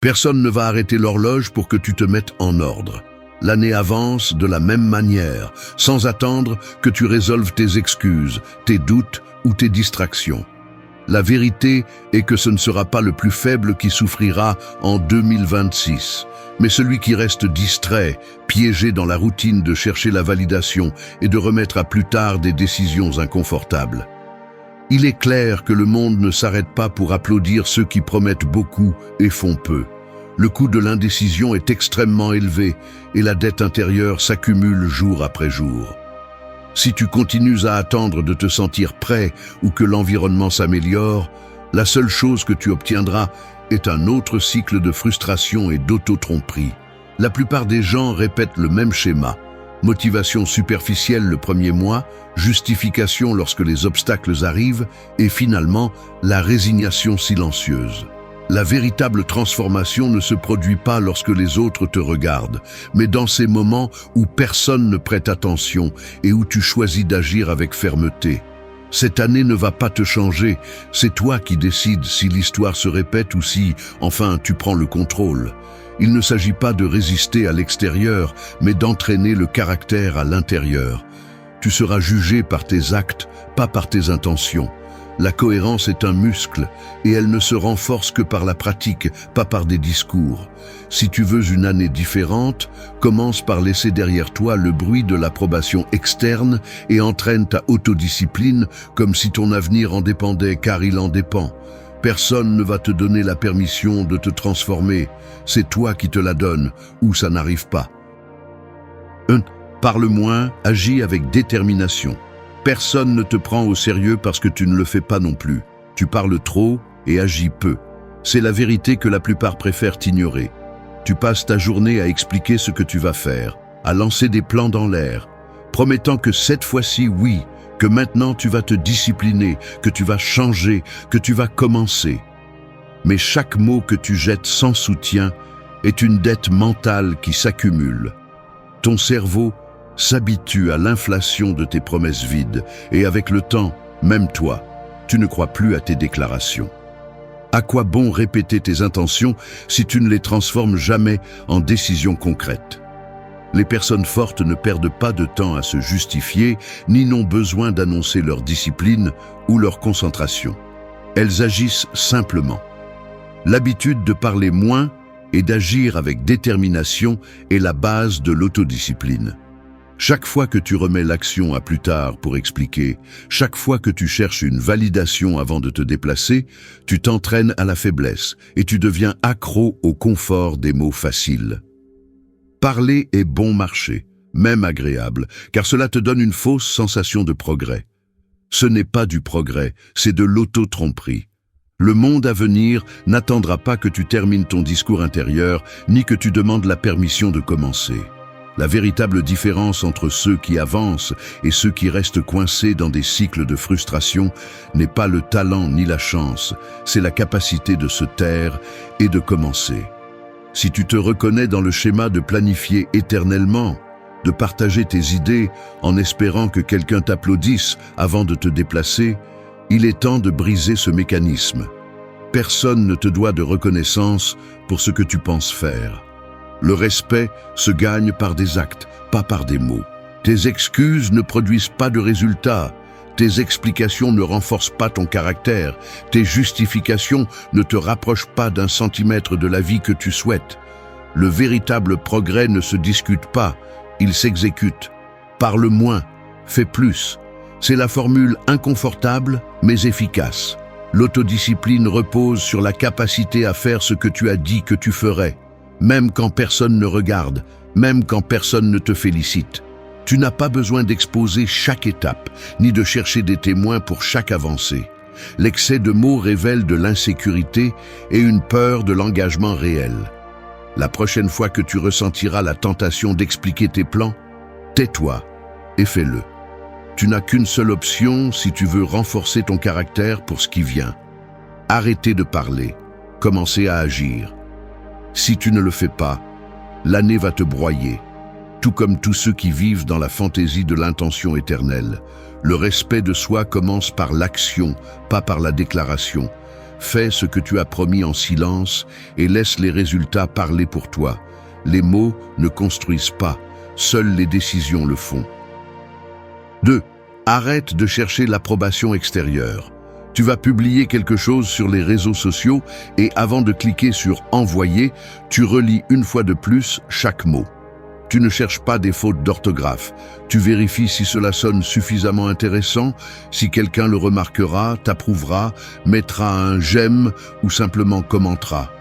Personne ne va arrêter l'horloge pour que tu te mettes en ordre. L'année avance de la même manière, sans attendre que tu résolves tes excuses, tes doutes ou tes distractions. La vérité est que ce ne sera pas le plus faible qui souffrira en 2026, mais celui qui reste distrait, piégé dans la routine de chercher la validation et de remettre à plus tard des décisions inconfortables. Il est clair que le monde ne s'arrête pas pour applaudir ceux qui promettent beaucoup et font peu. Le coût de l'indécision est extrêmement élevé et la dette intérieure s'accumule jour après jour. Si tu continues à attendre de te sentir prêt ou que l'environnement s'améliore, la seule chose que tu obtiendras est un autre cycle de frustration et d'auto-tromperie. La plupart des gens répètent le même schéma. Motivation superficielle le premier mois, justification lorsque les obstacles arrivent et finalement la résignation silencieuse. La véritable transformation ne se produit pas lorsque les autres te regardent, mais dans ces moments où personne ne prête attention et où tu choisis d'agir avec fermeté. Cette année ne va pas te changer, c'est toi qui décides si l'histoire se répète ou si, enfin, tu prends le contrôle. Il ne s'agit pas de résister à l'extérieur, mais d'entraîner le caractère à l'intérieur. Tu seras jugé par tes actes, pas par tes intentions. La cohérence est un muscle et elle ne se renforce que par la pratique, pas par des discours. Si tu veux une année différente, commence par laisser derrière toi le bruit de l'approbation externe et entraîne ta autodiscipline comme si ton avenir en dépendait, car il en dépend. Personne ne va te donner la permission de te transformer. C'est toi qui te la donnes, ou ça n'arrive pas. 1. Parle moins, agis avec détermination. Personne ne te prend au sérieux parce que tu ne le fais pas non plus. Tu parles trop et agis peu. C'est la vérité que la plupart préfèrent ignorer. Tu passes ta journée à expliquer ce que tu vas faire, à lancer des plans dans l'air, promettant que cette fois-ci, oui, que maintenant tu vas te discipliner, que tu vas changer, que tu vas commencer. Mais chaque mot que tu jettes sans soutien est une dette mentale qui s'accumule. Ton cerveau s'habitue à l'inflation de tes promesses vides et avec le temps, même toi, tu ne crois plus à tes déclarations. À quoi bon répéter tes intentions si tu ne les transformes jamais en décisions concrètes? Les personnes fortes ne perdent pas de temps à se justifier, ni n'ont besoin d'annoncer leur discipline ou leur concentration. Elles agissent simplement. L'habitude de parler moins et d'agir avec détermination est la base de l'autodiscipline. Chaque fois que tu remets l'action à plus tard pour expliquer, chaque fois que tu cherches une validation avant de te déplacer, tu t'entraînes à la faiblesse et tu deviens accro au confort des mots faciles. Parler est bon marché, même agréable, car cela te donne une fausse sensation de progrès. Ce n'est pas du progrès, c'est de l'auto-tromperie. Le monde à venir n'attendra pas que tu termines ton discours intérieur, ni que tu demandes la permission de commencer. La véritable différence entre ceux qui avancent et ceux qui restent coincés dans des cycles de frustration n'est pas le talent ni la chance, c'est la capacité de se taire et de commencer. Si tu te reconnais dans le schéma de planifier éternellement, de partager tes idées en espérant que quelqu'un t'applaudisse avant de te déplacer, il est temps de briser ce mécanisme. Personne ne te doit de reconnaissance pour ce que tu penses faire. Le respect se gagne par des actes, pas par des mots. Tes excuses ne produisent pas de résultats. Tes explications ne renforcent pas ton caractère. Tes justifications ne te rapprochent pas d'un centimètre de la vie que tu souhaites. Le véritable progrès ne se discute pas, il s'exécute. Parle moins, fais plus. C'est la formule inconfortable, mais efficace. L'autodiscipline repose sur la capacité à faire ce que tu as dit que tu ferais. Même quand personne ne regarde, même quand personne ne te félicite. Tu n'as pas besoin d'exposer chaque étape, ni de chercher des témoins pour chaque avancée. L'excès de mots révèle de l'insécurité et une peur de l'engagement réel. La prochaine fois que tu ressentiras la tentation d'expliquer tes plans, tais-toi et fais-le. Tu n'as qu'une seule option si tu veux renforcer ton caractère pour ce qui vient. Arrêtez de parler, commencez à agir. Si tu ne le fais pas, l'année va te broyer, tout comme tous ceux qui vivent dans la fantaisie de l'intention éternelle. Le respect de soi commence par l'action, pas par la déclaration. Fais ce que tu as promis en silence et laisse les résultats parler pour toi. Les mots ne construisent pas, seules les décisions le font. 2. Arrête de chercher l'approbation extérieure. Tu vas publier quelque chose sur les réseaux sociaux et avant de cliquer sur « Envoyer », tu relis une fois de plus chaque mot. Tu ne cherches pas des fautes d'orthographe. Tu vérifies si cela sonne suffisamment intéressant, si quelqu'un le remarquera, t'approuvera, mettra un « j'aime » ou simplement commentera.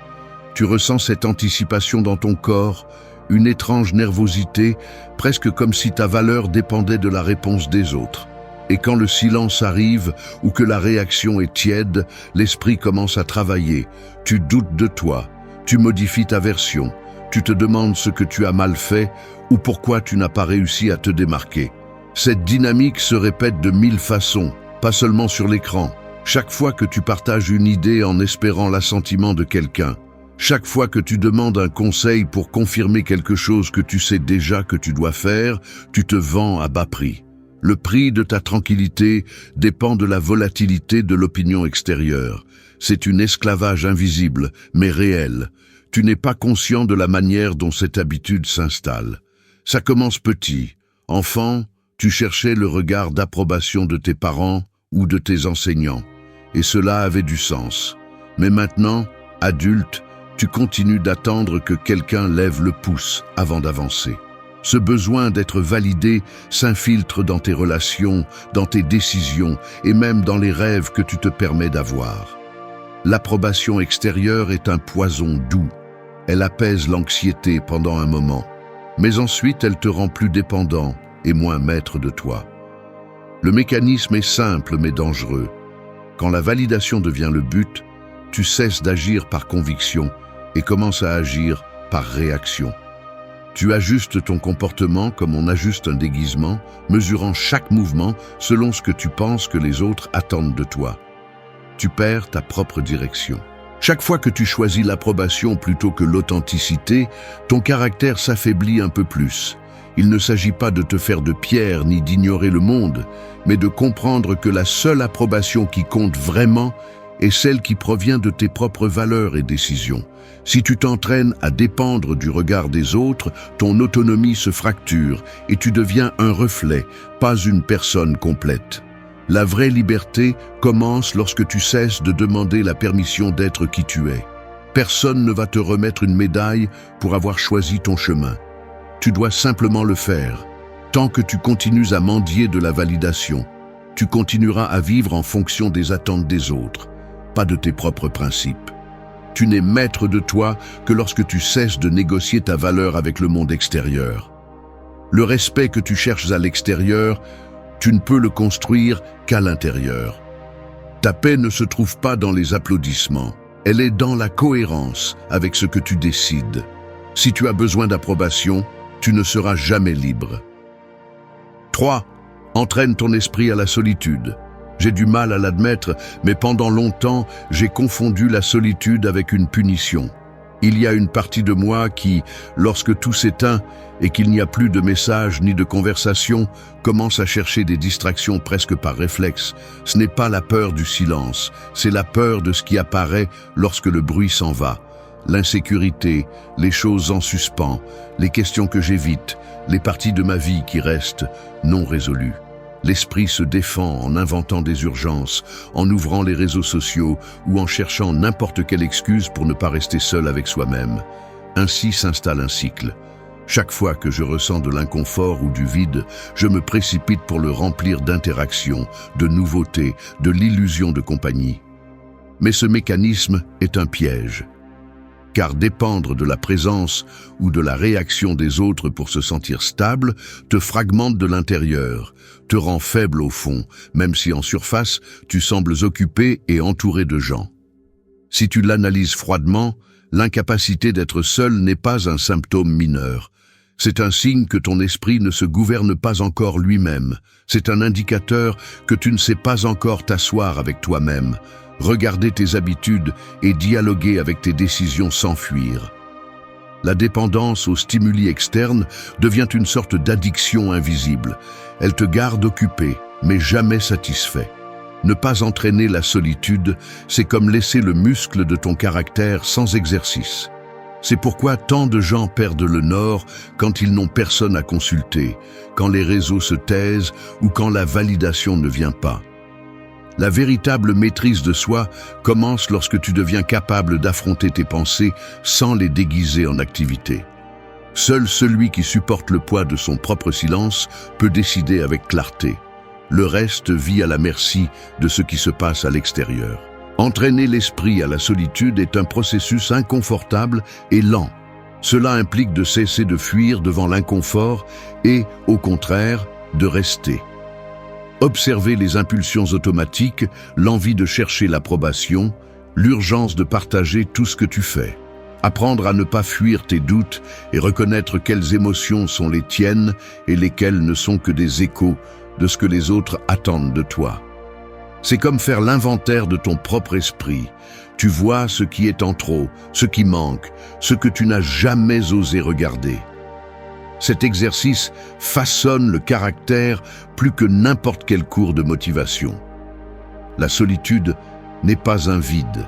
Tu ressens cette anticipation dans ton corps, une étrange nervosité, presque comme si ta valeur dépendait de la réponse des autres. Et quand le silence arrive ou que la réaction est tiède, l'esprit commence à travailler. Tu doutes de toi, tu modifies ta version, tu te demandes ce que tu as mal fait ou pourquoi tu n'as pas réussi à te démarquer. Cette dynamique se répète de 1000 façons, pas seulement sur l'écran. Chaque fois que tu partages une idée en espérant l'assentiment de quelqu'un, chaque fois que tu demandes un conseil pour confirmer quelque chose que tu sais déjà que tu dois faire, tu te vends à bas prix. Le prix de ta tranquillité dépend de la volatilité de l'opinion extérieure. C'est un esclavage invisible, mais réel. Tu n'es pas conscient de la manière dont cette habitude s'installe. Ça commence petit. Enfant, tu cherchais le regard d'approbation de tes parents ou de tes enseignants. Et cela avait du sens. Mais maintenant, adulte, tu continues d'attendre que quelqu'un lève le pouce avant d'avancer. Ce besoin d'être validé s'infiltre dans tes relations, dans tes décisions et même dans les rêves que tu te permets d'avoir. L'approbation extérieure est un poison doux. Elle apaise l'anxiété pendant un moment, mais ensuite elle te rend plus dépendant et moins maître de toi. Le mécanisme est simple mais dangereux. Quand la validation devient le but, tu cesses d'agir par conviction et commences à agir par réaction. Tu ajustes ton comportement comme on ajuste un déguisement, mesurant chaque mouvement selon ce que tu penses que les autres attendent de toi. Tu perds ta propre direction. Chaque fois que tu choisis l'approbation plutôt que l'authenticité, ton caractère s'affaiblit un peu plus. Il ne s'agit pas de te faire de pierre ni d'ignorer le monde, mais de comprendre que la seule approbation qui compte vraiment est celle qui provient de tes propres valeurs et décisions. Si tu t'entraînes à dépendre du regard des autres, ton autonomie se fracture et tu deviens un reflet, pas une personne complète. La vraie liberté commence lorsque tu cesses de demander la permission d'être qui tu es. Personne ne va te remettre une médaille pour avoir choisi ton chemin. Tu dois simplement le faire. Tant que tu continues à mendier de la validation, tu continueras à vivre en fonction des attentes des autres, pas de tes propres principes. Tu n'es maître de toi que lorsque tu cesses de négocier ta valeur avec le monde extérieur. Le respect que tu cherches à l'extérieur, tu ne peux le construire qu'à l'intérieur. Ta paix ne se trouve pas dans les applaudissements, elle est dans la cohérence avec ce que tu décides. Si tu as besoin d'approbation, tu ne seras jamais libre. 3. Entraîne ton esprit à la solitude. J'ai du mal à l'admettre, mais pendant longtemps, j'ai confondu la solitude avec une punition. Il y a une partie de moi qui, lorsque tout s'éteint et qu'il n'y a plus de messages ni de conversations, commence à chercher des distractions presque par réflexe. Ce n'est pas la peur du silence, c'est la peur de ce qui apparaît lorsque le bruit s'en va. L'insécurité, les choses en suspens, les questions que j'évite, les parties de ma vie qui restent non résolues. L'esprit se défend en inventant des urgences, en ouvrant les réseaux sociaux ou en cherchant n'importe quelle excuse pour ne pas rester seul avec soi-même. Ainsi s'installe un cycle. Chaque fois que je ressens de l'inconfort ou du vide, je me précipite pour le remplir d'interactions, de nouveautés, de l'illusion de compagnie. Mais ce mécanisme est un piège. Car dépendre de la présence ou de la réaction des autres pour se sentir stable te fragmente de l'intérieur, te rend faible au fond, même si en surface, tu sembles occupé et entouré de gens. Si tu l'analyses froidement, l'incapacité d'être seul n'est pas un symptôme mineur. C'est un signe que ton esprit ne se gouverne pas encore lui-même. C'est un indicateur que tu ne sais pas encore t'asseoir avec toi-même, regarder tes habitudes et dialoguer avec tes décisions sans fuir. La dépendance aux stimuli externes devient une sorte d'addiction invisible. Elle te garde occupé, mais jamais satisfait. Ne pas entraîner la solitude, c'est comme laisser le muscle de ton caractère sans exercice. C'est pourquoi tant de gens perdent le nord quand ils n'ont personne à consulter, quand les réseaux se taisent ou quand la validation ne vient pas. La véritable maîtrise de soi commence lorsque tu deviens capable d'affronter tes pensées sans les déguiser en activité. Seul celui qui supporte le poids de son propre silence peut décider avec clarté. Le reste vit à la merci de ce qui se passe à l'extérieur. Entraîner l'esprit à la solitude est un processus inconfortable et lent. Cela implique de cesser de fuir devant l'inconfort et, au contraire, de rester. Observer les impulsions automatiques, l'envie de chercher l'approbation, l'urgence de partager tout ce que tu fais. Apprendre à ne pas fuir tes doutes et reconnaître quelles émotions sont les tiennes et lesquelles ne sont que des échos de ce que les autres attendent de toi. C'est comme faire l'inventaire de ton propre esprit. Tu vois ce qui est en trop, ce qui manque, ce que tu n'as jamais osé regarder. Cet exercice façonne le caractère plus que n'importe quel cours de motivation. La solitude n'est pas un vide,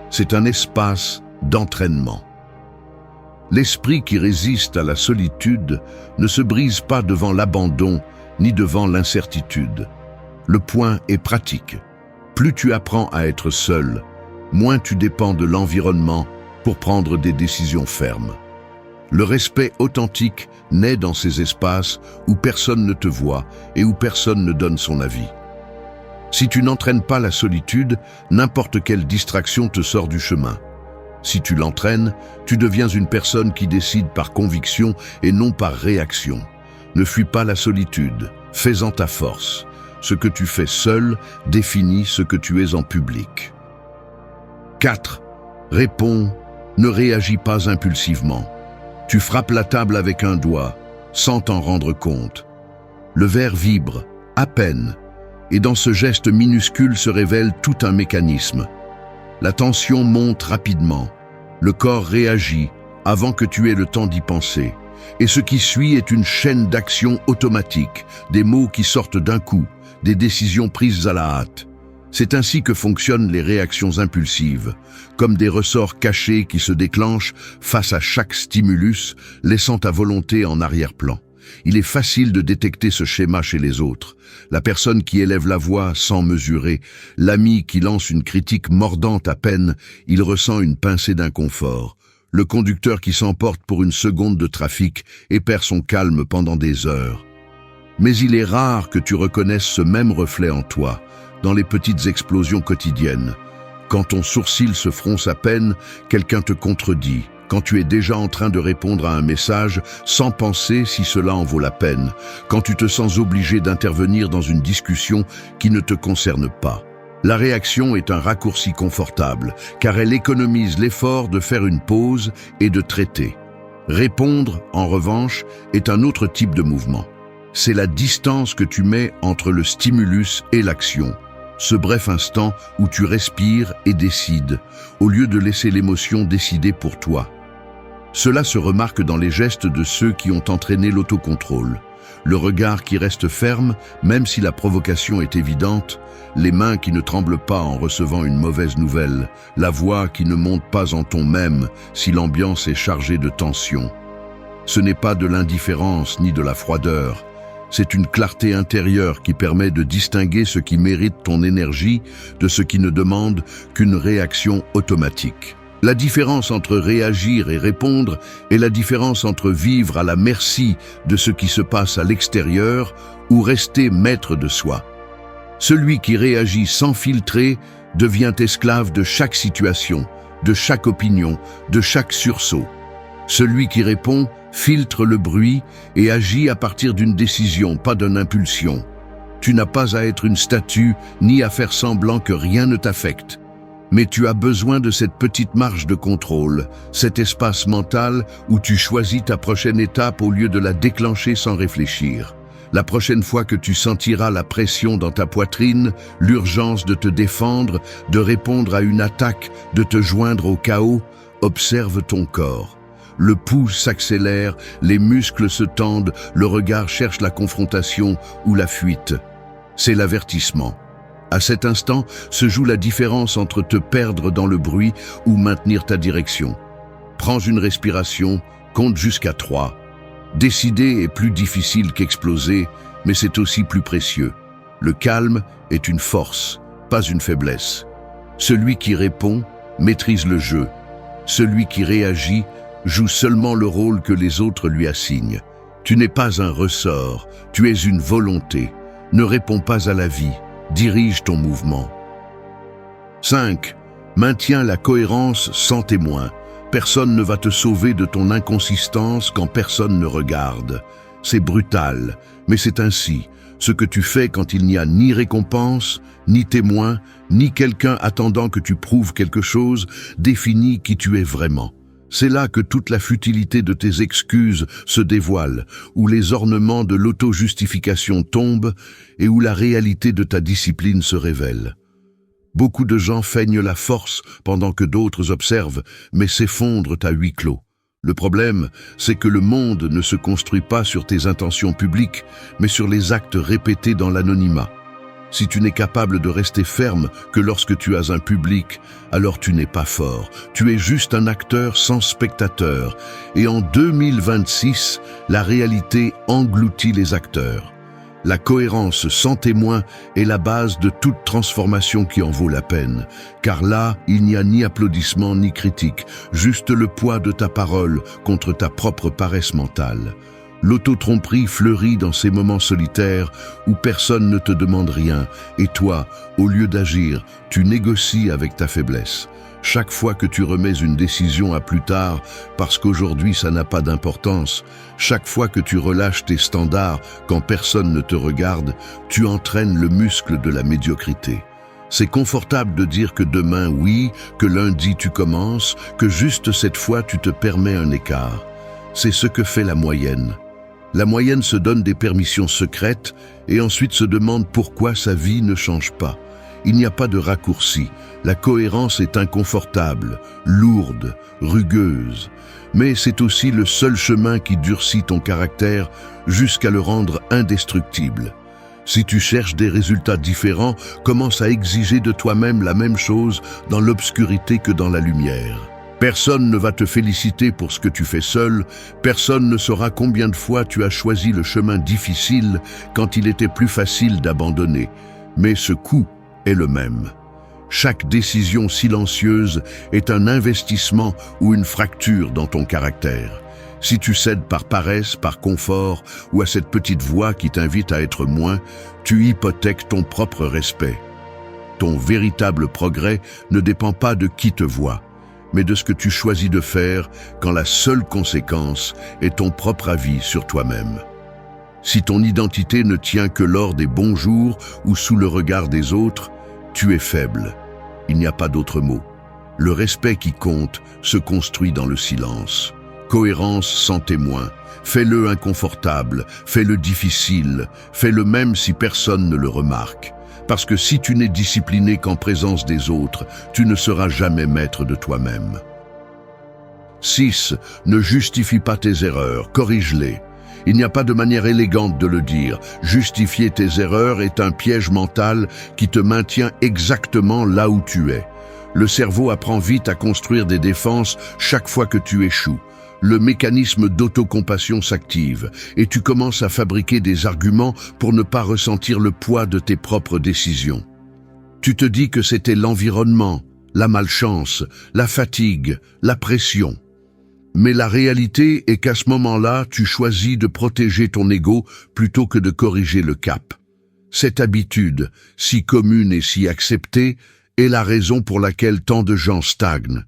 c'est un espace d'entraînement. L'esprit qui résiste à la solitude ne se brise pas devant l'abandon ni devant l'incertitude. Le point est pratique. Plus tu apprends à être seul, moins tu dépends de l'environnement pour prendre des décisions fermes. Le respect authentique naît dans ces espaces où personne ne te voit et où personne ne donne son avis. Si tu n'entraînes pas la solitude, n'importe quelle distraction te sort du chemin. Si tu l'entraînes, tu deviens une personne qui décide par conviction et non par réaction. Ne fuis pas la solitude, fais-en ta force. Ce que tu fais seul définit ce que tu es en public. 4. Réponds, ne réagis pas impulsivement. Tu frappes la table avec un doigt, sans t'en rendre compte. Le verre vibre, à peine, et dans ce geste minuscule se révèle tout un mécanisme. La tension monte rapidement, le corps réagit avant que tu aies le temps d'y penser. Et ce qui suit est une chaîne d'actions automatiques, des mots qui sortent d'un coup, des décisions prises à la hâte. C'est ainsi que fonctionnent les réactions impulsives, comme des ressorts cachés qui se déclenchent face à chaque stimulus, laissant ta volonté en arrière-plan. Il est facile de détecter ce schéma chez les autres. La personne qui élève la voix sans mesurer, l'ami qui lance une critique mordante à peine, il ressent une pincée d'inconfort. Le conducteur qui s'emporte pour une seconde de trafic et perd son calme pendant des heures. Mais il est rare que tu reconnaisses ce même reflet en toi, dans les petites explosions quotidiennes. Quand ton sourcil se fronce à peine, quelqu'un te contredit. Quand tu es déjà en train de répondre à un message sans penser si cela en vaut la peine. Quand tu te sens obligé d'intervenir dans une discussion qui ne te concerne pas. La réaction est un raccourci confortable, car elle économise l'effort de faire une pause et de traiter. Répondre, en revanche, est un autre type de mouvement. C'est la distance que tu mets entre le stimulus et l'action. Ce bref instant où tu respires et décides, au lieu de laisser l'émotion décider pour toi. Cela se remarque dans les gestes de ceux qui ont entraîné l'autocontrôle. Le regard qui reste ferme, même si la provocation est évidente, les mains qui ne tremblent pas en recevant une mauvaise nouvelle, la voix qui ne monte pas en ton même si l'ambiance est chargée de tension. Ce n'est pas de l'indifférence ni de la froideur, c'est une clarté intérieure qui permet de distinguer ce qui mérite ton énergie de ce qui ne demande qu'une réaction automatique. La différence entre réagir et répondre est la différence entre vivre à la merci de ce qui se passe à l'extérieur ou rester maître de soi. Celui qui réagit sans filtrer devient esclave de chaque situation, de chaque opinion, de chaque sursaut. Celui qui répond filtre le bruit et agit à partir d'une décision, pas d'une impulsion. Tu n'as pas à être une statue ni à faire semblant que rien ne t'affecte. Mais tu as besoin de cette petite marge de contrôle, cet espace mental où tu choisis ta prochaine étape au lieu de la déclencher sans réfléchir. La prochaine fois que tu sentiras la pression dans ta poitrine, l'urgence de te défendre, de répondre à une attaque, de te joindre au chaos, observe ton corps. Le pouls s'accélère, les muscles se tendent, le regard cherche la confrontation ou la fuite. C'est l'avertissement. À cet instant se joue la différence entre te perdre dans le bruit ou maintenir ta direction. Prends une respiration, compte jusqu'à 3. Décider est plus difficile qu'exploser, mais c'est aussi plus précieux. Le calme est une force, pas une faiblesse. Celui qui répond maîtrise le jeu. Celui qui réagit joue seulement le rôle que les autres lui assignent. Tu n'es pas un ressort, tu es une volonté. Ne réponds pas à la vie, dirige ton mouvement. 5. Maintiens la cohérence sans témoin. Personne ne va te sauver de ton inconsistance quand personne ne regarde. C'est brutal, mais c'est ainsi. Ce que tu fais quand il n'y a ni récompense, ni témoin, ni quelqu'un attendant que tu prouves quelque chose, définit qui tu es vraiment. C'est là que toute la futilité de tes excuses se dévoile, où les ornements de l'auto-justification tombent et où la réalité de ta discipline se révèle. Beaucoup de gens feignent la force pendant que d'autres observent, mais s'effondrent à huis clos. Le problème, c'est que le monde ne se construit pas sur tes intentions publiques, mais sur les actes répétés dans l'anonymat. Si tu n'es capable de rester ferme que lorsque tu as un public, alors tu n'es pas fort. Tu es juste un acteur sans spectateur. Et en 2026, la réalité engloutit les acteurs. La cohérence sans témoin est la base de toute transformation qui en vaut la peine. Car là, il n'y a ni applaudissement ni critique, juste le poids de ta parole contre ta propre paresse mentale. L'auto-tromperie fleurit dans ces moments solitaires où personne ne te demande rien, et toi, au lieu d'agir, tu négocies avec ta faiblesse. Chaque fois que tu remets une décision à plus tard, parce qu'aujourd'hui ça n'a pas d'importance, chaque fois que tu relâches tes standards quand personne ne te regarde, tu entraînes le muscle de la médiocrité. C'est confortable de dire que demain oui, que lundi tu commences, que juste cette fois tu te permets un écart. C'est ce que fait la moyenne. La moyenne se donne des permissions secrètes et ensuite se demande pourquoi sa vie ne change pas. Il n'y a pas de raccourci. La cohérence est inconfortable, lourde, rugueuse. Mais c'est aussi le seul chemin qui durcit ton caractère jusqu'à le rendre indestructible. Si tu cherches des résultats différents, commence à exiger de toi-même la même chose dans l'obscurité que dans la lumière. Personne ne va te féliciter pour ce que tu fais seul, personne ne saura combien de fois tu as choisi le chemin difficile quand il était plus facile d'abandonner. Mais ce coût est le même. Chaque décision silencieuse est un investissement ou une fracture dans ton caractère. Si tu cèdes par paresse, par confort ou à cette petite voix qui t'invite à être moins, tu hypothèques ton propre respect. Ton véritable progrès ne dépend pas de qui te voit, mais de ce que tu choisis de faire quand la seule conséquence est ton propre avis sur toi-même. Si ton identité ne tient que lors des bons jours ou sous le regard des autres, tu es faible. Il n'y a pas d'autre mot. Le respect qui compte se construit dans le silence. Cohérence sans témoin. Fais-le inconfortable, fais-le difficile, fais-le même si personne ne le remarque. Parce que si tu n'es discipliné qu'en présence des autres, tu ne seras jamais maître de toi-même. 6. Ne justifie pas tes erreurs, corrige-les. Il n'y a pas de manière élégante de le dire. Justifier tes erreurs est un piège mental qui te maintient exactement là où tu es. Le cerveau apprend vite à construire des défenses chaque fois que tu échoues. Le mécanisme d'autocompassion s'active et tu commences à fabriquer des arguments pour ne pas ressentir le poids de tes propres décisions. Tu te dis que c'était l'environnement, la malchance, la fatigue, la pression. Mais la réalité est qu'à ce moment-là, tu choisis de protéger ton ego plutôt que de corriger le cap. Cette habitude, si commune et si acceptée, est la raison pour laquelle tant de gens stagnent.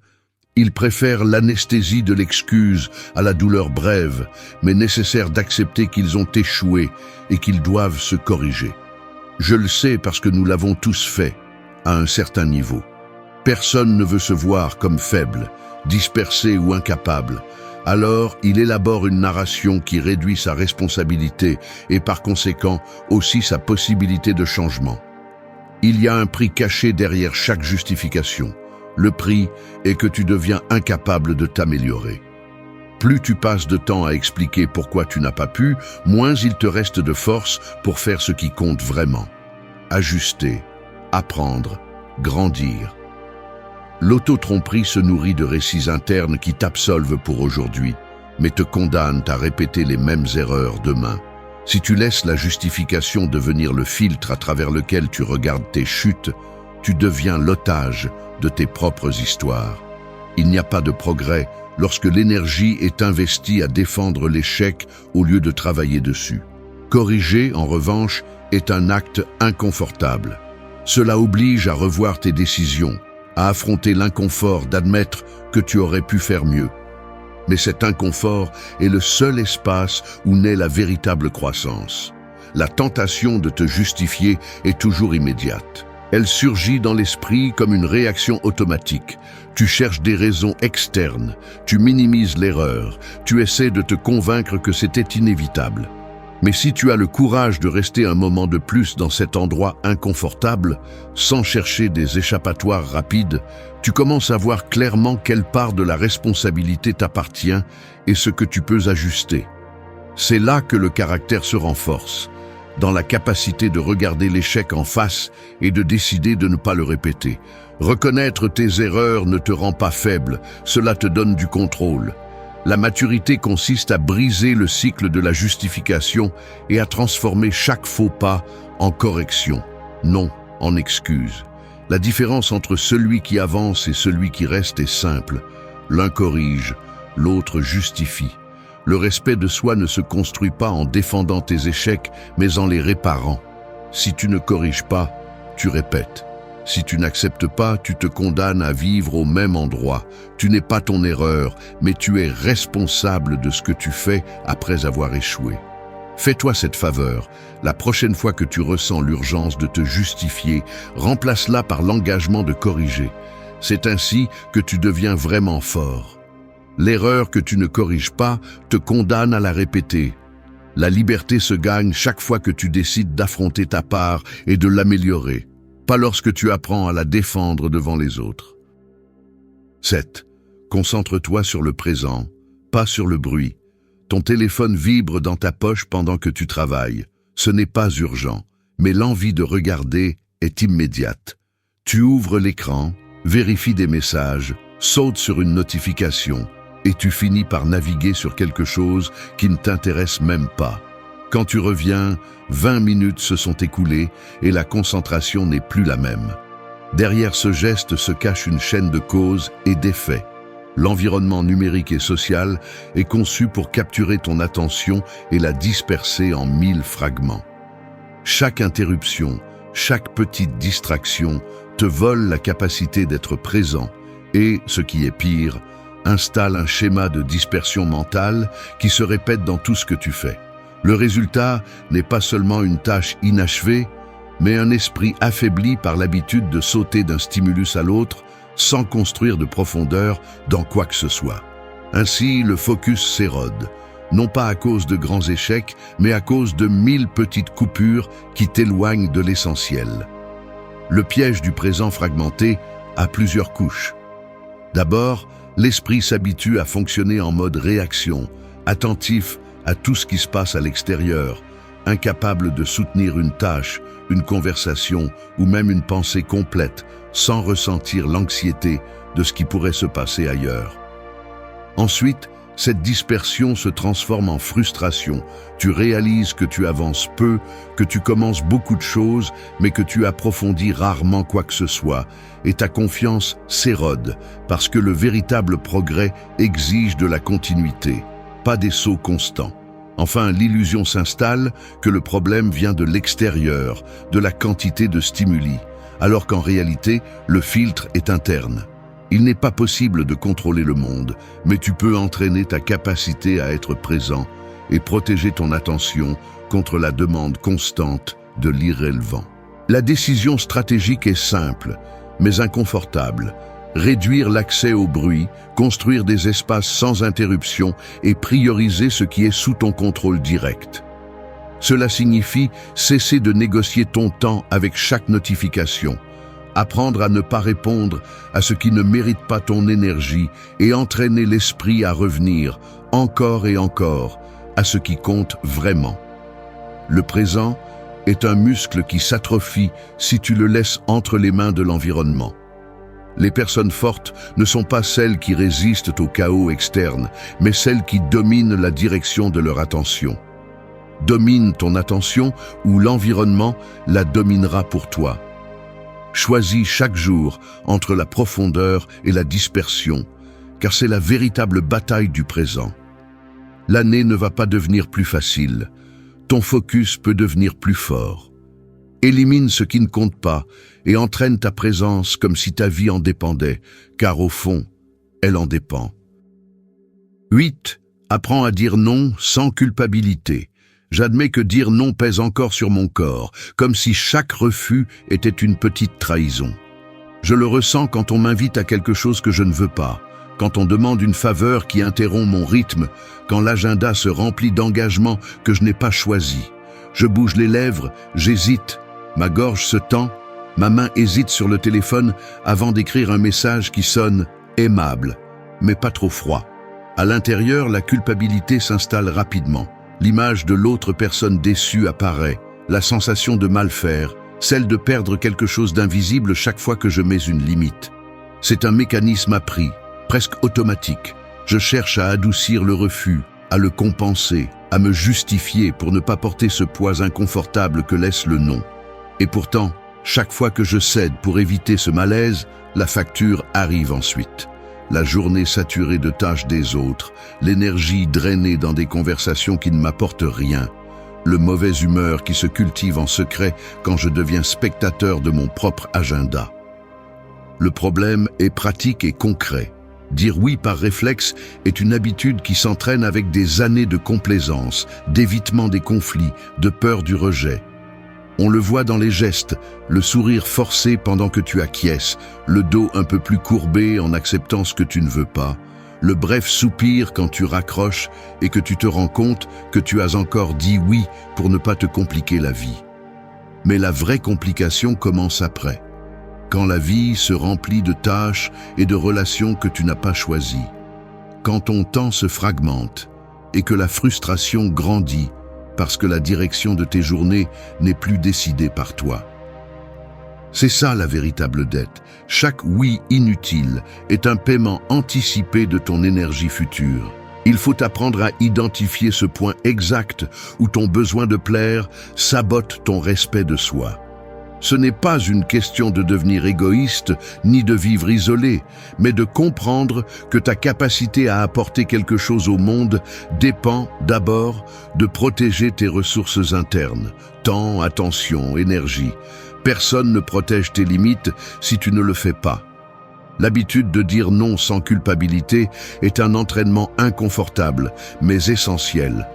Ils préfèrent l'anesthésie de l'excuse à la douleur brève, mais nécessaire d'accepter qu'ils ont échoué et qu'ils doivent se corriger. Je le sais parce que nous l'avons tous fait, à un certain niveau. Personne ne veut se voir comme faible, dispersé ou incapable. Alors, il élabore une narration qui réduit sa responsabilité et par conséquent aussi sa possibilité de changement. Il y a un prix caché derrière chaque justification. Le prix est que tu deviens incapable de t'améliorer. Plus tu passes de temps à expliquer pourquoi tu n'as pas pu, moins il te reste de force pour faire ce qui compte vraiment. Ajuster, apprendre, grandir. L'auto-tromperie se nourrit de récits internes qui t'absolvent pour aujourd'hui, mais te condamnent à répéter les mêmes erreurs demain. Si tu laisses la justification devenir le filtre à travers lequel tu regardes tes chutes, tu deviens l'otage de tes propres histoires. Il n'y a pas de progrès lorsque l'énergie est investie à défendre l'échec au lieu de travailler dessus. Corriger, en revanche, est un acte inconfortable. Cela oblige à revoir tes décisions, à affronter l'inconfort d'admettre que tu aurais pu faire mieux. Mais cet inconfort est le seul espace où naît la véritable croissance. La tentation de te justifier est toujours immédiate. Elle surgit dans l'esprit comme une réaction automatique. Tu cherches des raisons externes, tu minimises l'erreur, tu essaies de te convaincre que c'était inévitable. Mais si tu as le courage de rester un moment de plus dans cet endroit inconfortable, sans chercher des échappatoires rapides, tu commences à voir clairement quelle part de la responsabilité t'appartient et ce que tu peux ajuster. C'est là que le caractère se renforce, dans la capacité de regarder l'échec en face et de décider de ne pas le répéter. Reconnaître tes erreurs ne te rend pas faible, cela te donne du contrôle. La maturité consiste à briser le cycle de la justification et à transformer chaque faux pas en correction, non en excuse. La différence entre celui qui avance et celui qui reste est simple. L'un corrige, l'autre justifie. Le respect de soi ne se construit pas en défendant tes échecs, mais en les réparant. Si tu ne corriges pas, tu répètes. Si tu n'acceptes pas, tu te condamnes à vivre au même endroit. Tu n'es pas ton erreur, mais tu es responsable de ce que tu fais après avoir échoué. Fais-toi cette faveur. La prochaine fois que tu ressens l'urgence de te justifier, remplace-la par l'engagement de corriger. C'est ainsi que tu deviens vraiment fort. L'erreur que tu ne corriges pas te condamne à la répéter. La liberté se gagne chaque fois que tu décides d'affronter ta part et de l'améliorer, pas lorsque tu apprends à la défendre devant les autres. 7. Concentre-toi sur le présent, pas sur le bruit. Ton téléphone vibre dans ta poche pendant que tu travailles. Ce n'est pas urgent, mais l'envie de regarder est immédiate. Tu ouvres l'écran, vérifies des messages, sautes sur une notification, et tu finis par naviguer sur quelque chose qui ne t'intéresse même pas. Quand tu reviens, 20 minutes se sont écoulées et la concentration n'est plus la même. Derrière ce geste se cache une chaîne de causes et d'effets. L'environnement numérique et social est conçu pour capturer ton attention et la disperser en 1000 fragments. Chaque interruption, chaque petite distraction te vole la capacité d'être présent et, ce qui est pire, installe un schéma de dispersion mentale qui se répète dans tout ce que tu fais. Le résultat n'est pas seulement une tâche inachevée, mais un esprit affaibli par l'habitude de sauter d'un stimulus à l'autre sans construire de profondeur dans quoi que ce soit. Ainsi, le focus s'érode, non pas à cause de grands échecs, mais à cause de 1000 petites coupures qui t'éloignent de l'essentiel. Le piège du présent fragmenté a plusieurs couches. D'abord, l'esprit s'habitue à fonctionner en mode réaction, attentif à tout ce qui se passe à l'extérieur, incapable de soutenir une tâche, une conversation ou même une pensée complète sans ressentir l'anxiété de ce qui pourrait se passer ailleurs. Ensuite, cette dispersion se transforme en frustration. Tu réalises que tu avances peu, que tu commences beaucoup de choses, mais que tu approfondis rarement quoi que ce soit, et ta confiance s'érode, parce que le véritable progrès exige de la continuité, pas des sauts constants. Enfin, l'illusion s'installe que le problème vient de l'extérieur, de la quantité de stimuli, alors qu'en réalité, le filtre est interne. Il n'est pas possible de contrôler le monde, mais tu peux entraîner ta capacité à être présent et protéger ton attention contre la demande constante de l'irrélevant. La décision stratégique est simple, mais inconfortable. Réduire l'accès au bruit, construire des espaces sans interruption et prioriser ce qui est sous ton contrôle direct. Cela signifie cesser de négocier ton temps avec chaque notification, apprendre à ne pas répondre à ce qui ne mérite pas ton énergie et entraîner l'esprit à revenir, encore et encore, à ce qui compte vraiment. Le présent est un muscle qui s'atrophie si tu le laisses entre les mains de l'environnement. Les personnes fortes ne sont pas celles qui résistent au chaos externe, mais celles qui dominent la direction de leur attention. Domine ton attention ou l'environnement la dominera pour toi. Choisis chaque jour entre la profondeur et la dispersion, car c'est la véritable bataille du présent. L'année ne va pas devenir plus facile. Ton focus peut devenir plus fort. Élimine ce qui ne compte pas et entraîne ta présence comme si ta vie en dépendait, car au fond, elle en dépend. 8. Apprends à dire non sans culpabilité. J'admets que dire non pèse encore sur mon corps, comme si chaque refus était une petite trahison. Je le ressens quand on m'invite à quelque chose que je ne veux pas, quand on demande une faveur qui interrompt mon rythme, quand l'agenda se remplit d'engagements que je n'ai pas choisis. Je bouge les lèvres, j'hésite, ma gorge se tend, ma main hésite sur le téléphone avant d'écrire un message qui sonne aimable, mais pas trop froid. À l'intérieur, la culpabilité s'installe rapidement. L'image de l'autre personne déçue apparaît, la sensation de mal faire, celle de perdre quelque chose d'invisible chaque fois que je mets une limite. C'est un mécanisme appris, presque automatique. Je cherche à adoucir le refus, à le compenser, à me justifier pour ne pas porter ce poids inconfortable que laisse le non. Et pourtant, chaque fois que je cède pour éviter ce malaise, la facture arrive ensuite. La journée saturée de tâches des autres, l'énergie drainée dans des conversations qui ne m'apportent rien, le mauvaise humeur qui se cultive en secret quand je deviens spectateur de mon propre agenda. Le problème est pratique et concret. Dire oui par réflexe est une habitude qui s'entraîne avec des années de complaisance, d'évitement des conflits, de peur du rejet. On le voit dans les gestes, le sourire forcé pendant que tu acquiesces, le dos un peu plus courbé en acceptant ce que tu ne veux pas, le bref soupir quand tu raccroches et que tu te rends compte que tu as encore dit oui pour ne pas te compliquer la vie. Mais la vraie complication commence après, quand la vie se remplit de tâches et de relations que tu n'as pas choisies, quand ton temps se fragmente et que la frustration grandit, parce que la direction de tes journées n'est plus décidée par toi. C'est ça la véritable dette. Chaque oui inutile est un paiement anticipé de ton énergie future. Il faut apprendre à identifier ce point exact où ton besoin de plaire sabote ton respect de soi. Ce n'est pas une question de devenir égoïste ni de vivre isolé, mais de comprendre que ta capacité à apporter quelque chose au monde dépend d'abord de protéger tes ressources internes, temps, attention, énergie. Personne ne protège tes limites si tu ne le fais pas. L'habitude de dire non sans culpabilité est un entraînement inconfortable, mais essentiel.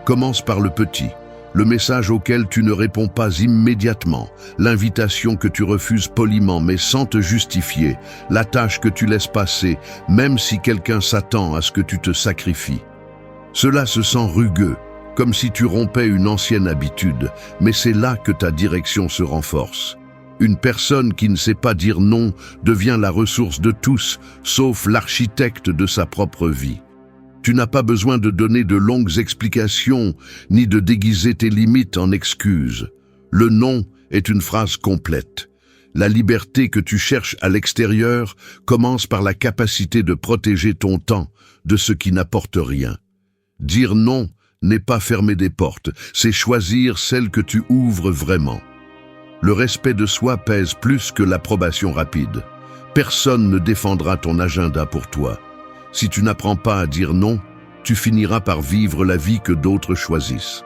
Commence par le petit. Le message auquel tu ne réponds pas immédiatement, l'invitation que tu refuses poliment mais sans te justifier, la tâche que tu laisses passer, même si quelqu'un s'attend à ce que tu te sacrifies. Cela se sent rugueux, comme si tu rompais une ancienne habitude, mais c'est là que ta direction se renforce. Une personne qui ne sait pas dire non devient la ressource de tous, sauf l'architecte de sa propre vie. Tu n'as pas besoin de donner de longues explications, ni de déguiser tes limites en excuses. Le non est une phrase complète. La liberté que tu cherches à l'extérieur commence par la capacité de protéger ton temps de ce qui n'apporte rien. Dire non n'est pas fermer des portes, c'est choisir celles que tu ouvres vraiment. Le respect de soi pèse plus que l'approbation rapide. Personne ne défendra ton agenda pour toi. Si tu n'apprends pas à dire non, tu finiras par vivre la vie que d'autres choisissent.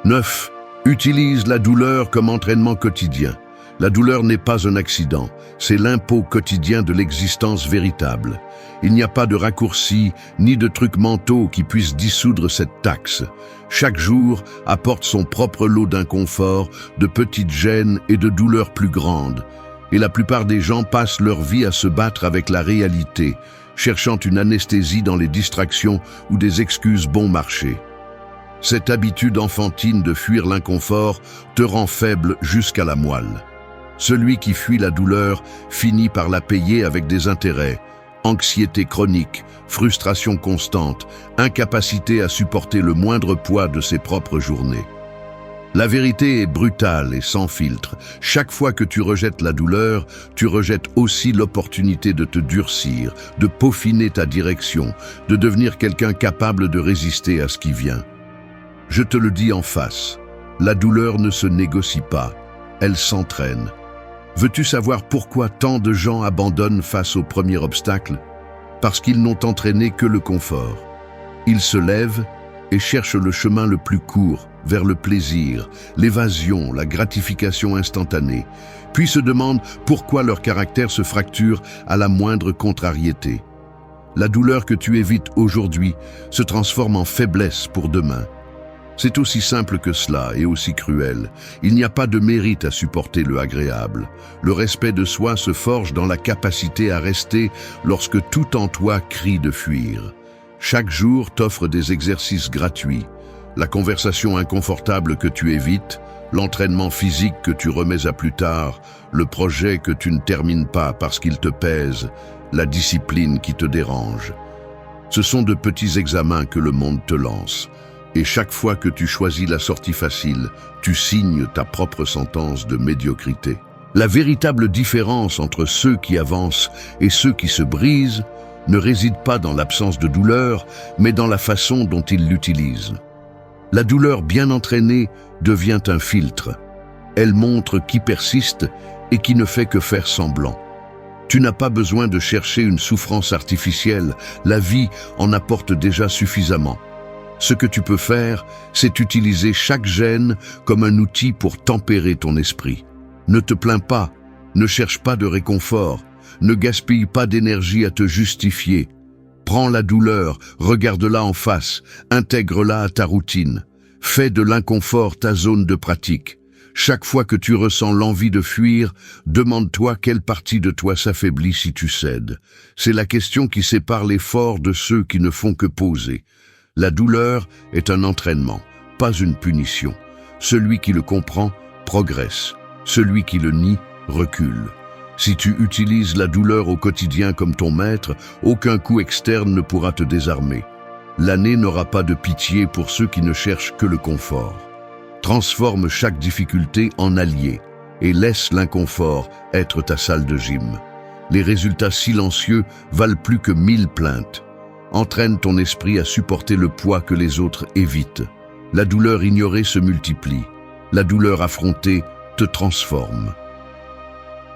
9. Utilise la douleur comme entraînement quotidien. La douleur n'est pas un accident, c'est l'impôt quotidien de l'existence véritable. Il n'y a pas de raccourci ni de trucs mentaux qui puissent dissoudre cette taxe. Chaque jour apporte son propre lot d'inconfort, de petites gênes et de douleurs plus grandes. Et la plupart des gens passent leur vie à se battre avec la réalité, cherchant une anesthésie dans les distractions ou des excuses bon marché. Cette habitude enfantine de fuir l'inconfort te rend faible jusqu'à la moelle. Celui qui fuit la douleur finit par la payer avec des intérêts, anxiété chronique, frustration constante, incapacité à supporter le moindre poids de ses propres journées. La vérité est brutale et sans filtre. Chaque fois que tu rejettes la douleur, tu rejettes aussi l'opportunité de te durcir, de peaufiner ta direction, de devenir quelqu'un capable de résister à ce qui vient. Je te le dis en face, la douleur ne se négocie pas, elle s'entraîne. Veux-tu savoir pourquoi tant de gens abandonnent face au premier obstacle? Parce qu'ils n'ont entraîné que le confort. Ils se lèvent et cherchent le chemin le plus court, vers le plaisir, l'évasion, la gratification instantanée, puis se demandent pourquoi leur caractère se fracture à la moindre contrariété. La douleur que tu évites aujourd'hui se transforme en faiblesse pour demain. C'est aussi simple que cela et aussi cruel. Il n'y a pas de mérite à supporter le agréable. Le respect de soi se forge dans la capacité à rester lorsque tout en toi crie de fuir. Chaque jour t'offre des exercices gratuits. La conversation inconfortable que tu évites, l'entraînement physique que tu remets à plus tard, le projet que tu ne termines pas parce qu'il te pèse, la discipline qui te dérange. Ce sont de petits examens que le monde te lance. Et chaque fois que tu choisis la sortie facile, tu signes ta propre sentence de médiocrité. La véritable différence entre ceux qui avancent et ceux qui se brisent ne réside pas dans l'absence de douleur, mais dans la façon dont ils l'utilisent. La douleur bien entraînée devient un filtre. Elle montre qui persiste et qui ne fait que faire semblant. Tu n'as pas besoin de chercher une souffrance artificielle, la vie en apporte déjà suffisamment. Ce que tu peux faire, c'est utiliser chaque gêne comme un outil pour tempérer ton esprit. Ne te plains pas, ne cherche pas de réconfort, ne gaspille pas d'énergie à te justifier. Prends la douleur, regarde-la en face, intègre-la à ta routine. Fais de l'inconfort ta zone de pratique. Chaque fois que tu ressens l'envie de fuir, demande-toi quelle partie de toi s'affaiblit si tu cèdes. C'est la question qui sépare les forts de ceux qui ne font que poser. La douleur est un entraînement, pas une punition. Celui qui le comprend progresse. Celui qui le nie recule. Si tu utilises la douleur au quotidien comme ton maître, aucun coup externe ne pourra te désarmer. L'année n'aura pas de pitié pour ceux qui ne cherchent que le confort. Transforme chaque difficulté en allié et laisse l'inconfort être ta salle de gym. Les résultats silencieux valent plus que 1000 plaintes. Entraîne ton esprit à supporter le poids que les autres évitent. La douleur ignorée se multiplie. La douleur affrontée te transforme.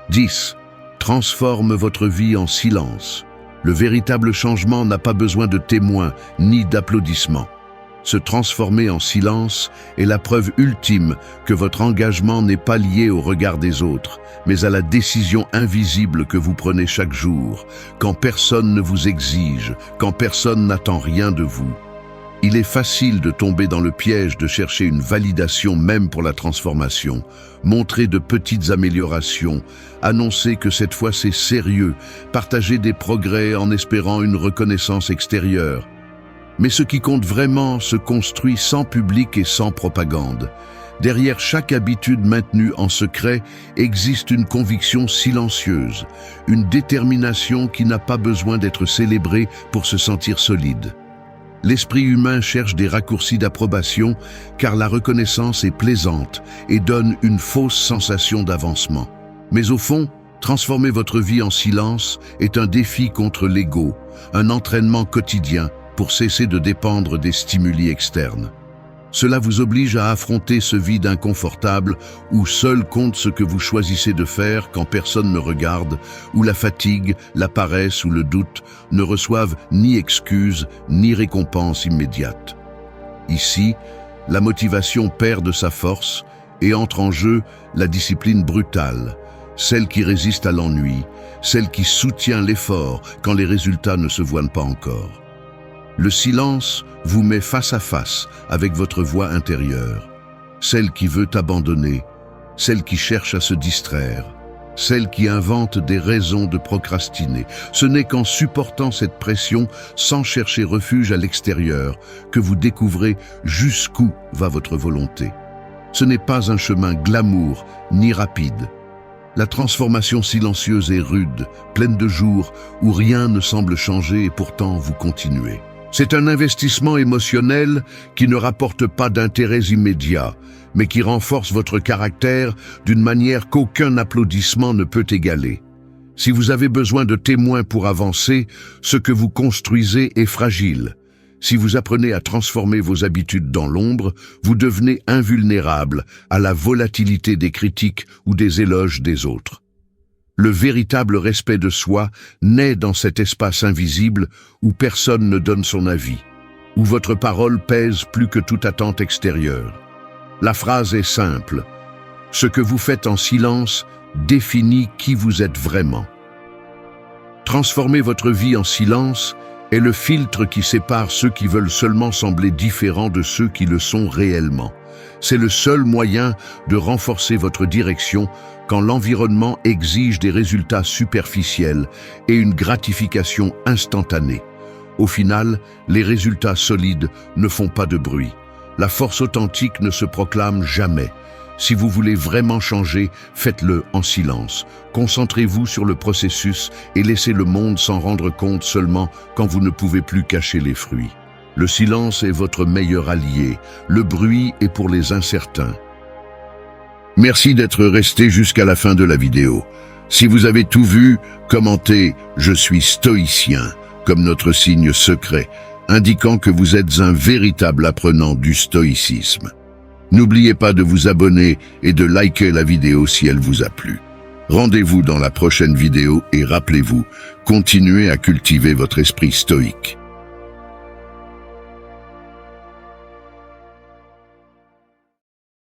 10. Transforme votre vie en silence. Le véritable changement n'a pas besoin de témoins ni d'applaudissements. Se transformer en silence est la preuve ultime que votre engagement n'est pas lié au regard des autres, mais à la décision invisible que vous prenez chaque jour, quand personne ne vous exige, quand personne n'attend rien de vous. Il est facile de tomber dans le piège de chercher une validation même pour la transformation, montrer de petites améliorations, annoncer que cette fois c'est sérieux, partager des progrès en espérant une reconnaissance extérieure. Mais ce qui compte vraiment se construit sans public et sans propagande. Derrière chaque habitude maintenue en secret existe une conviction silencieuse, une détermination qui n'a pas besoin d'être célébrée pour se sentir solide. L'esprit humain cherche des raccourcis d'approbation car la reconnaissance est plaisante et donne une fausse sensation d'avancement. Mais au fond, transformer votre vie en silence est un défi contre l'ego, un entraînement quotidien pour cesser de dépendre des stimuli externes. Cela vous oblige à affronter ce vide inconfortable où seul compte ce que vous choisissez de faire quand personne ne regarde, où la fatigue, la paresse ou le doute ne reçoivent ni excuses ni récompense immédiate. Ici, la motivation perd de sa force et entre en jeu la discipline brutale, celle qui résiste à l'ennui, celle qui soutient l'effort quand les résultats ne se voient pas encore. Le silence vous met face à face avec votre voix intérieure, celle qui veut abandonner, celle qui cherche à se distraire, celle qui invente des raisons de procrastiner. Ce n'est qu'en supportant cette pression, sans chercher refuge à l'extérieur, que vous découvrez jusqu'où va votre volonté. Ce n'est pas un chemin glamour ni rapide. La transformation silencieuse est rude, pleine de jours où rien ne semble changer et pourtant vous continuez. C'est un investissement émotionnel qui ne rapporte pas d'intérêts immédiats, mais qui renforce votre caractère d'une manière qu'aucun applaudissement ne peut égaler. Si vous avez besoin de témoins pour avancer, ce que vous construisez est fragile. Si vous apprenez à transformer vos habitudes dans l'ombre, vous devenez invulnérable à la volatilité des critiques ou des éloges des autres. Le véritable respect de soi naît dans cet espace invisible où personne ne donne son avis, où votre parole pèse plus que toute attente extérieure. La phrase est simple. Ce que vous faites en silence définit qui vous êtes vraiment. Transformer votre vie en silence est le filtre qui sépare ceux qui veulent seulement sembler différents de ceux qui le sont réellement. C'est le seul moyen de renforcer votre direction quand l'environnement exige des résultats superficiels et une gratification instantanée. Au final, les résultats solides ne font pas de bruit. La force authentique ne se proclame jamais. Si vous voulez vraiment changer, faites-le en silence. Concentrez-vous sur le processus et laissez le monde s'en rendre compte seulement quand vous ne pouvez plus cacher les fruits. Le silence est votre meilleur allié. Le bruit est pour les incertains. Merci d'être resté jusqu'à la fin de la vidéo. Si vous avez tout vu, commentez « Je suis stoïcien » comme notre signe secret, indiquant que vous êtes un véritable apprenant du stoïcisme. N'oubliez pas de vous abonner et de liker la vidéo si elle vous a plu. Rendez-vous dans la prochaine vidéo et rappelez-vous, continuez à cultiver votre esprit stoïque.